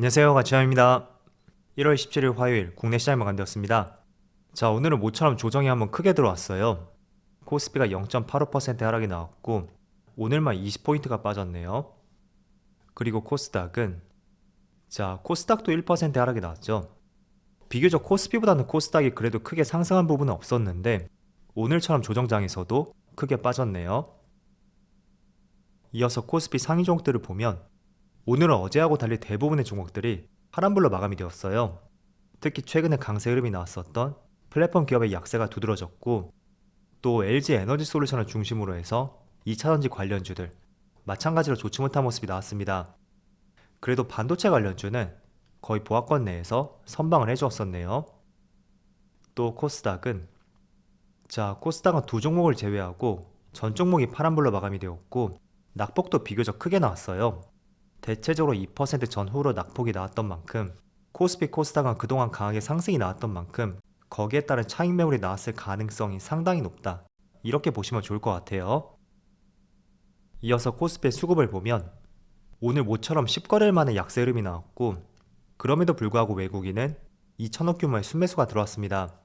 안녕하세요, 가치환입니다. 1월 17일 화요일 국내 시장이 마감되었습니다. 자, 오늘은 모처럼 조정이 한번 크게 들어왔어요. 코스피가 0.85% 하락이 나왔고 오늘만 20포인트가 빠졌네요. 그리고 코스닥은 코스닥도 1% 하락이 나왔죠. 비교적 코스피보다는 코스닥이 그래도 크게 상승한 부분은 없었는데 오늘처럼 조정장에서도 크게 빠졌네요. 이어서 코스피 상위 종목들을 보면 오늘은 어제하고 달리 대부분의 종목들이 파란불로 마감이 되었어요. 특히 최근에 강세 흐름이 나왔었던 플랫폼 기업의 약세가 두드러졌고 또 LG 에너지 솔루션을 중심으로 해서 2차전지 관련주들 마찬가지로 좋지 못한 모습이 나왔습니다. 그래도 반도체 관련주는 거의 보합권 내에서 선방을 해주었었네요. 또 코스닥은 두 종목을 제외하고 전 종목이 파란불로 마감이 되었고 낙폭도 비교적 크게 나왔어요. 대체적으로 2% 전후로 낙폭이 나왔던 만큼 코스피 코스닥은 그동안 강하게 상승이 나왔던 만큼 거기에 따른 차익 매물이 나왔을 가능성이 상당히 높다, 이렇게 보시면 좋을 것 같아요. 이어서 코스피의 수급을 보면 오늘 모처럼 10거래일 만에 약세 흐름이 나왔고 그럼에도 불구하고 외국인은 2천억 규모의 순매수가 들어왔습니다.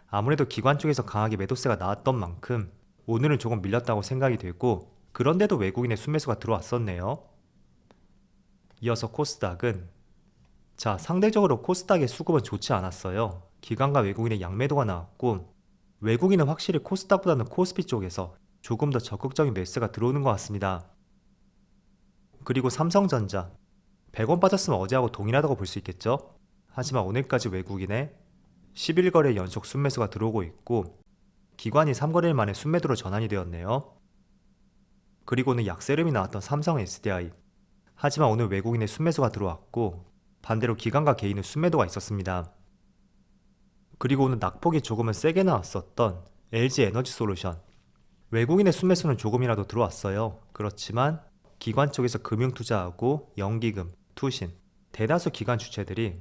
아무래도 기관 쪽에서 강하게 매도세가 나왔던 만큼 오늘은 조금 밀렸다고 생각이 되고 그런데도 외국인의 순매수가 들어왔었네요. 이어서 코스닥은 상대적으로 코스닥의 수급은 좋지 않았어요. 기관과 외국인의 양매도가 나왔고 외국인은 확실히 코스닥보다는 코스피 쪽에서 조금 더 적극적인 매수가 들어오는 것 같습니다. 그리고 삼성전자 100원 빠졌으면 어제하고 동일하다고 볼 수 있겠죠. 하지만 오늘까지 외국인의 11거래 연속 순매수가 들어오고 있고 기관이 3거래일 만에 순매도로 전환이 되었네요. 그리고는 약세 흐름이 나왔던 삼성 SDI, 하지만 오늘 외국인의 순매수가 들어왔고 반대로 기관과 개인의 순매도가 있었습니다. 그리고 오늘 낙폭이 조금은 세게 나왔었던 LG 에너지 솔루션, 외국인의 순매수는 조금이라도 들어왔어요. 그렇지만 기관 쪽에서 금융투자하고 연기금, 투신, 대다수 기관 주체들이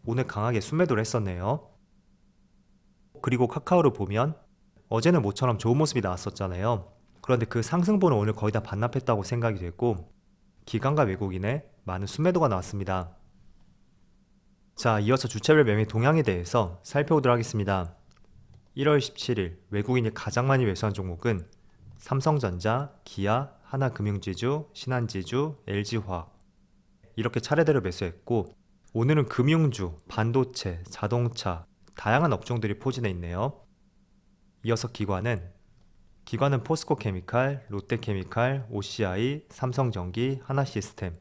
오늘 강하게 순매도를 했었네요. 그리고 카카오를 보면 어제는 모처럼 좋은 모습이 나왔었잖아요. 그런데 그 상승분은 오늘 거의 다 반납했다고 생각이 되고 기관과 외국인의 많은 순매도가 나왔습니다. 이어서 주체별 매매 동향에 대해서 살펴보도록 하겠습니다. 1월 17일 외국인이 가장 많이 매수한 종목은 삼성전자, 기아, 하나금융지주, 신한지주, LG화학 이렇게 차례대로 매수했고 오늘은 금융주, 반도체, 자동차 다양한 업종들이 포진해 있네요. 이어서 기관은 포스코케미칼, 롯데케미칼, OCI, 삼성전기, 하나시스템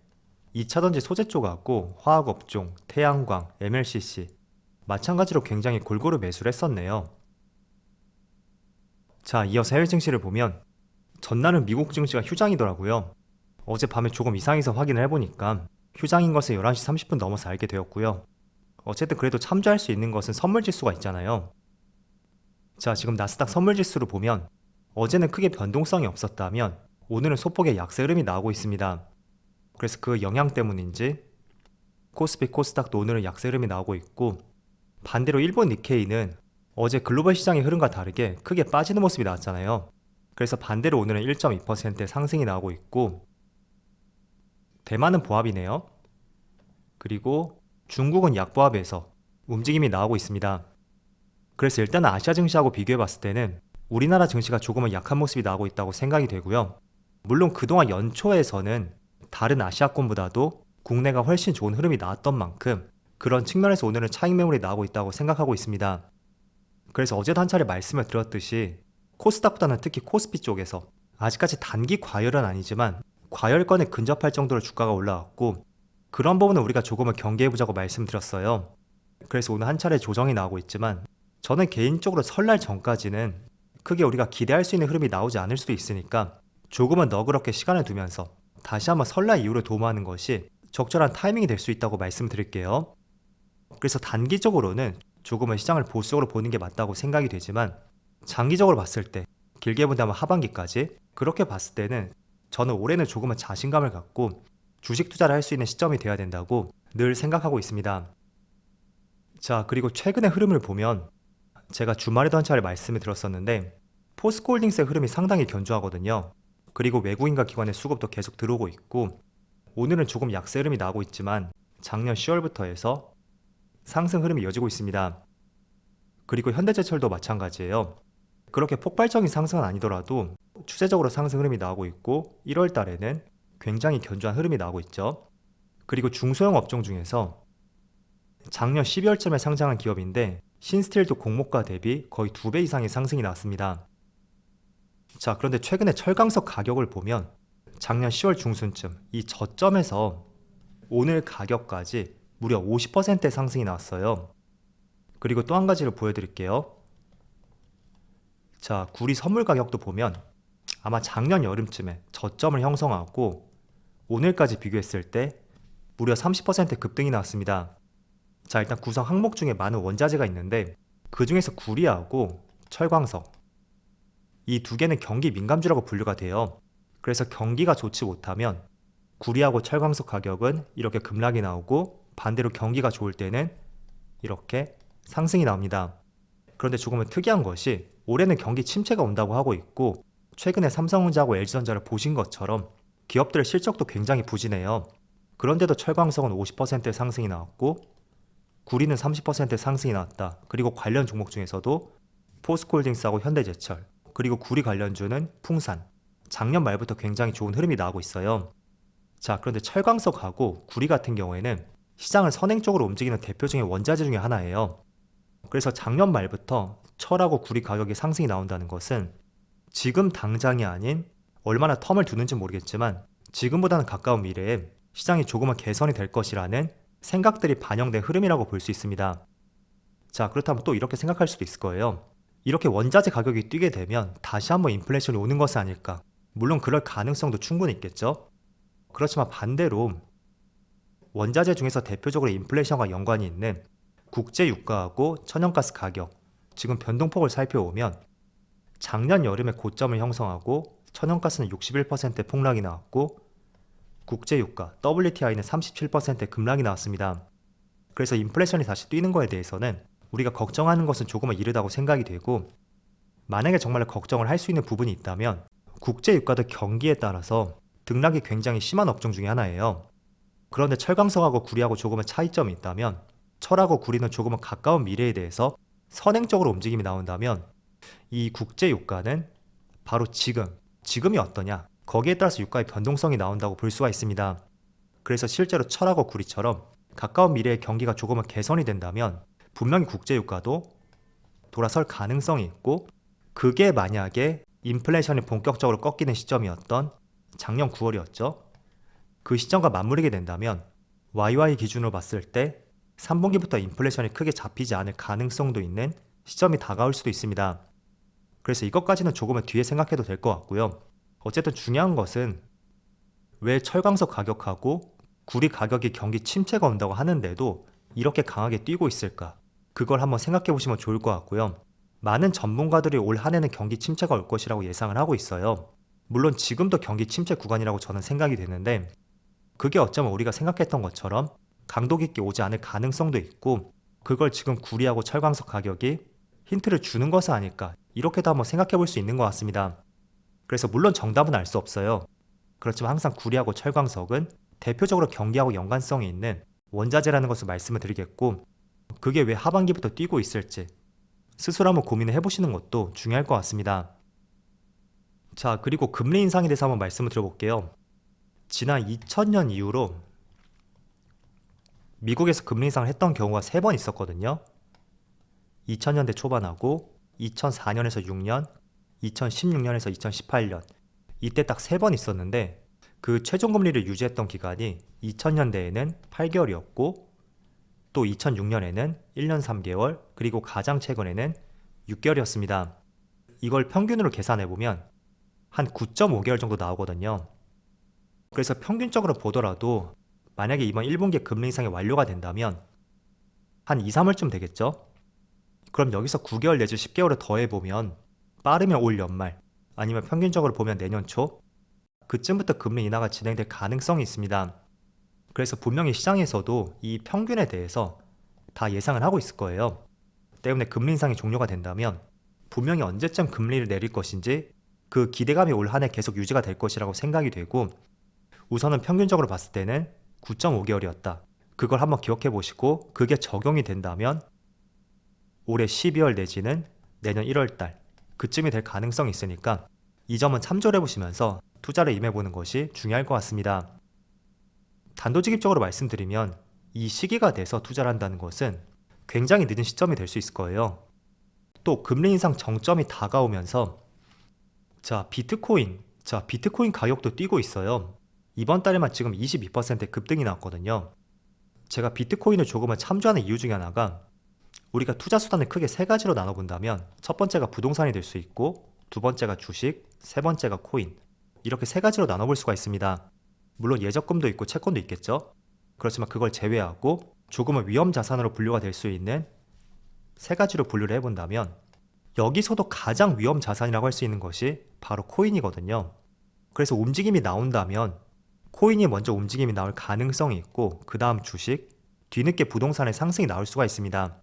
2차전지 소재 쪽 같고 화학업종, 태양광, MLCC 마찬가지로 굉장히 골고루 매수를 했었네요. 이어서 해외 증시를 보면 전날은 미국 증시가 휴장이더라고요. 어젯밤에 조금 이상해서 확인을 해보니까 휴장인 것을 11시 30분 넘어서 알게 되었고요. 어쨌든 그래도 참조할 수 있는 것은 선물지수가 있잖아요. 지금 나스닥 선물지수를 보면 어제는 크게 변동성이 없었다면 오늘은 소폭의 약세 흐름이 나오고 있습니다. 그래서 그 영향 때문인지 코스피 코스닥도 오늘은 약세 흐름이 나오고 있고 반대로 일본 니케이는 어제 글로벌 시장의 흐름과 다르게 크게 빠지는 모습이 나왔잖아요. 그래서 반대로 오늘은 1.2%의 상승이 나오고 있고 대만은 보합이네요. 그리고 중국은 약보합에서 움직임이 나오고 있습니다. 그래서 일단은 아시아 증시하고 비교해 봤을 때는 우리나라 증시가 조금은 약한 모습이 나오고 있다고 생각이 되고요. 물론 그동안 연초에서는 다른 아시아권보다도 국내가 훨씬 좋은 흐름이 나왔던 만큼 그런 측면에서 오늘은 차익 매물이 나오고 있다고 생각하고 있습니다. 그래서 어제도 한 차례 말씀을 드렸듯이 코스닥보다는 특히 코스피 쪽에서 아직까지 단기 과열은 아니지만 과열권에 근접할 정도로 주가가 올라왔고 그런 부분은 우리가 조금은 경계해보자고 말씀드렸어요. 그래서 오늘 한 차례 조정이 나오고 있지만 저는 개인적으로 설날 전까지는 크게 우리가 기대할 수 있는 흐름이 나오지 않을 수도 있으니까 조금은 너그럽게 시간을 두면서 다시 한번 설날 이후로 도모하는 것이 적절한 타이밍이 될 수 있다고 말씀드릴게요. 그래서 단기적으로는 조금은 시장을 보수적으로 보는 게 맞다고 생각이 되지만 장기적으로 봤을 때 길게 본다면 하반기까지 그렇게 봤을 때는 저는 올해는 조금은 자신감을 갖고 주식 투자를 할 수 있는 시점이 되어야 된다고 늘 생각하고 있습니다. 그리고 최근의 흐름을 보면 제가 주말에도 한 차례 말씀을 드렸었는데 포스코홀딩스의 흐름이 상당히 견조하거든요. 그리고 외국인과 기관의 수급도 계속 들어오고 있고 오늘은 조금 약세 흐름이 나오고 있지만 작년 10월부터 해서 상승 흐름이 이어지고 있습니다. 그리고 현대제철도 마찬가지예요. 그렇게 폭발적인 상승은 아니더라도 추세적으로 상승 흐름이 나오고 있고 1월 달에는 굉장히 견조한 흐름이 나오고 있죠. 그리고 중소형 업종 중에서 작년 12월쯤에 상장한 기업인데 신스틸도 공모가 대비 거의 2배 이상의 상승이 나왔습니다. 자, 그런데 최근에 철강석 가격을 보면 작년 10월 중순쯤 이 저점에서 오늘 가격까지 무려 50%의 상승이 나왔어요. 그리고 또 한 가지를 보여드릴게요. 자, 구리 선물 가격도 보면 아마 작년 여름쯤에 저점을 형성하고 오늘까지 비교했을 때 무려 30% 급등이 나왔습니다. 자, 일단 구성 항목 중에 많은 원자재가 있는데 그 중에서 구리하고 철광석 이 두 개는 경기 민감주라고 분류가 돼요. 그래서 경기가 좋지 못하면 구리하고 철광석 가격은 이렇게 급락이 나오고 반대로 경기가 좋을 때는 이렇게 상승이 나옵니다. 그런데 조금은 특이한 것이 올해는 경기 침체가 온다고 하고 있고 최근에 삼성전자하고 LG전자를 보신 것처럼 기업들의 실적도 굉장히 부진해요. 그런데도 철광석은 50%의 상승이 나왔고 구리는 30%의 상승이 나왔다. 그리고 관련 종목 중에서도 포스코홀딩스하고 현대제철 그리고 구리 관련주는 풍산 작년 말부터 굉장히 좋은 흐름이 나오고 있어요. 자, 그런데 철광석하고 구리 같은 경우에는 시장을 선행적으로 움직이는 대표적인 원자재 중에 하나예요. 그래서 작년 말부터 철하고 구리 가격이 상승이 나온다는 것은 지금 당장이 아닌 얼마나 텀을 두는지 모르겠지만 지금보다는 가까운 미래에 시장이 조금은 개선이 될 것이라는 생각들이 반영된 흐름이라고 볼 수 있습니다. 자, 그렇다면 또 이렇게 생각할 수도 있을 거예요. 이렇게 원자재 가격이 뛰게 되면 다시 한번 인플레이션이 오는 것은 아닐까? 물론 그럴 가능성도 충분히 있겠죠. 그렇지만 반대로 원자재 중에서 대표적으로 인플레이션과 연관이 있는 국제 유가하고 천연가스 가격, 지금 변동폭을 살펴보면 작년 여름에 고점을 형성하고 천연가스는 61%의 폭락이 나왔고 국제 유가 WTI는 37%의 급락이 나왔습니다. 그래서 인플레이션이 다시 뛰는 거에 대해서는 우리가 걱정하는 것은 조금은 이르다고 생각이 되고 만약에 정말 걱정을 할 수 있는 부분이 있다면 국제 유가도 경기에 따라서 등락이 굉장히 심한 업종 중에 하나예요. 그런데 철강석하고 구리하고 조금은 차이점이 있다면 철하고 구리는 조금은 가까운 미래에 대해서 선행적으로 움직임이 나온다면 이 국제 유가는 바로 지금이 어떠냐 거기에 따라서 유가의 변동성이 나온다고 볼 수가 있습니다. 그래서 실제로 철하고 구리처럼 가까운 미래에 경기가 조금은 개선이 된다면 분명히 국제 유가도 돌아설 가능성이 있고 그게 만약에 인플레이션이 본격적으로 꺾이는 시점이었던 작년 9월이었죠. 그 시점과 맞물리게 된다면 YY 기준으로 봤을 때 3분기부터 인플레이션이 크게 잡히지 않을 가능성도 있는 시점이 다가올 수도 있습니다. 그래서 이것까지는 조금은 뒤에 생각해도 될 것 같고요. 어쨌든 중요한 것은 왜 철강석 가격하고 구리 가격이 경기 침체가 온다고 하는데도 이렇게 강하게 뛰고 있을까? 그걸 한번 생각해 보시면 좋을 것 같고요. 많은 전문가들이 올 한 해는 경기 침체가 올 것이라고 예상을 하고 있어요. 물론 지금도 경기 침체 구간이라고 저는 생각이 되는데 그게 어쩌면 우리가 생각했던 것처럼 강도 깊게 오지 않을 가능성도 있고 그걸 지금 구리하고 철광석 가격이 힌트를 주는 것은 아닐까 이렇게도 한번 생각해 볼 수 있는 것 같습니다. 그래서 물론 정답은 알 수 없어요. 그렇지만 항상 구리하고 철광석은 대표적으로 경기하고 연관성이 있는 원자재라는 것을 말씀을 드리겠고 그게 왜 하반기부터 뛰고 있을지 스스로 한번 고민을 해보시는 것도 중요할 것 같습니다. 자, 그리고 금리 인상에 대해서 한번 말씀을 드려볼게요. 지난 2000년 이후로 미국에서 금리 인상을 했던 경우가 3번 있었거든요. 2000년대 초반하고 2004년에서 6년, 2016년에서 2018년 이때 딱 3번 있었는데 그 최종금리를 유지했던 기간이 2000년대에는 8개월이었고 또 2006년에는 1년 3개월 그리고 가장 최근에는 6개월이었습니다. 이걸 평균으로 계산해보면 한 9.5개월 정도 나오거든요. 그래서 평균적으로 보더라도 만약에 이번 1분기 금리 인상이 완료가 된다면 한 2, 3월쯤 되겠죠? 그럼 여기서 9개월 내지 10개월을 더해보면 빠르면 올 연말 아니면 평균적으로 보면 내년 초 그쯤부터 금리 인하가 진행될 가능성이 있습니다. 그래서 분명히 시장에서도 이 평균에 대해서 다 예상을 하고 있을 거예요. 때문에 금리 인상이 종료가 된다면 분명히 언제쯤 금리를 내릴 것인지 그 기대감이 올 한 해 계속 유지가 될 것이라고 생각이 되고 우선은 평균적으로 봤을 때는 9.5개월이었다. 그걸 한번 기억해 보시고 그게 적용이 된다면 올해 12월 내지는 내년 1월 달 그쯤이 될 가능성이 있으니까 이 점은 참조해 보시면서 투자를 임해 보는 것이 중요할 것 같습니다. 단도직입적으로 말씀드리면 이 시기가 돼서 투자를 한다는 것은 굉장히 늦은 시점이 될 수 있을 거예요. 또 금리 인상 정점이 다가오면서 비트코인 가격도 뛰고 있어요. 이번 달에만 지금 22% 급등이 나왔거든요. 제가 비트코인을 조금은 참조하는 이유 중에 하나가 우리가 투자 수단을 크게 세 가지로 나눠본다면 첫 번째가 부동산이 될 수 있고 두 번째가 주식, 세 번째가 코인 이렇게 세 가지로 나눠볼 수가 있습니다. 물론 예적금도 있고 채권도 있겠죠. 그렇지만 그걸 제외하고 조금은 위험 자산으로 분류가 될 수 있는 세 가지로 분류를 해본다면 여기서도 가장 위험 자산이라고 할 수 있는 것이 바로 코인이거든요. 그래서 움직임이 나온다면 코인이 먼저 움직임이 나올 가능성이 있고 그 다음 주식, 뒤늦게 부동산의 상승이 나올 수가 있습니다.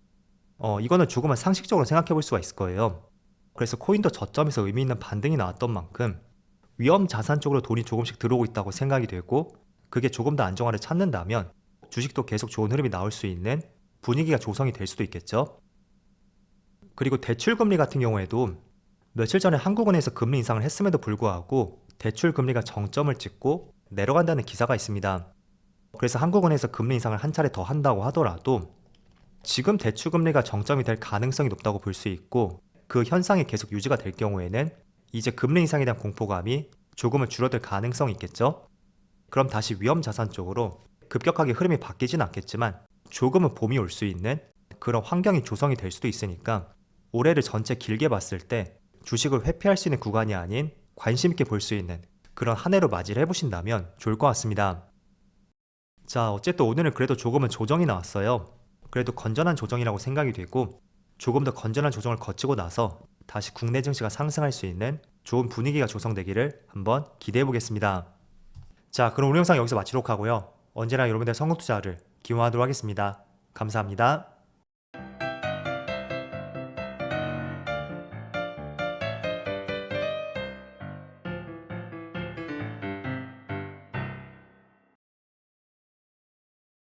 이거는 조금은 상식적으로 생각해 볼 수가 있을 거예요. 그래서 코인도 저점에서 의미 있는 반등이 나왔던 만큼 위험 자산 쪽으로 돈이 조금씩 들어오고 있다고 생각이 되고 그게 조금 더 안정화를 찾는다면 주식도 계속 좋은 흐름이 나올 수 있는 분위기가 조성이 될 수도 있겠죠. 그리고 대출금리 같은 경우에도 며칠 전에 한국은행에서 금리 인상을 했음에도 불구하고 대출금리가 정점을 찍고 내려간다는 기사가 있습니다. 그래서 한국은행에서 금리 인상을 한 차례 더 한다고 하더라도 지금 대출금리가 정점이 될 가능성이 높다고 볼 수 있고 그 현상이 계속 유지가 될 경우에는 이제 금리 인상에 대한 공포감이 조금은 줄어들 가능성이 있겠죠. 그럼 다시 위험 자산 쪽으로 급격하게 흐름이 바뀌진 않겠지만 조금은 봄이 올 수 있는 그런 환경이 조성이 될 수도 있으니까 올해를 전체 길게 봤을 때 주식을 회피할 수 있는 구간이 아닌 관심 있게 볼 수 있는 그런 한 해로 맞이를 해보신다면 좋을 것 같습니다. 자, 어쨌든 오늘은 그래도 조금은 조정이 나왔어요. 그래도 건전한 조정이라고 생각이 되고 조금 더 건전한 조정을 거치고 나서 다시 국내 증시가 상승할 수 있는 좋은 분위기가 조성되기를 한번 기대해 보겠습니다. 자, 그럼 오늘 영상 여기서 마치도록 하고요. 언제나 여러분들의 성공 투자를 기원하도록 하겠습니다. 감사합니다.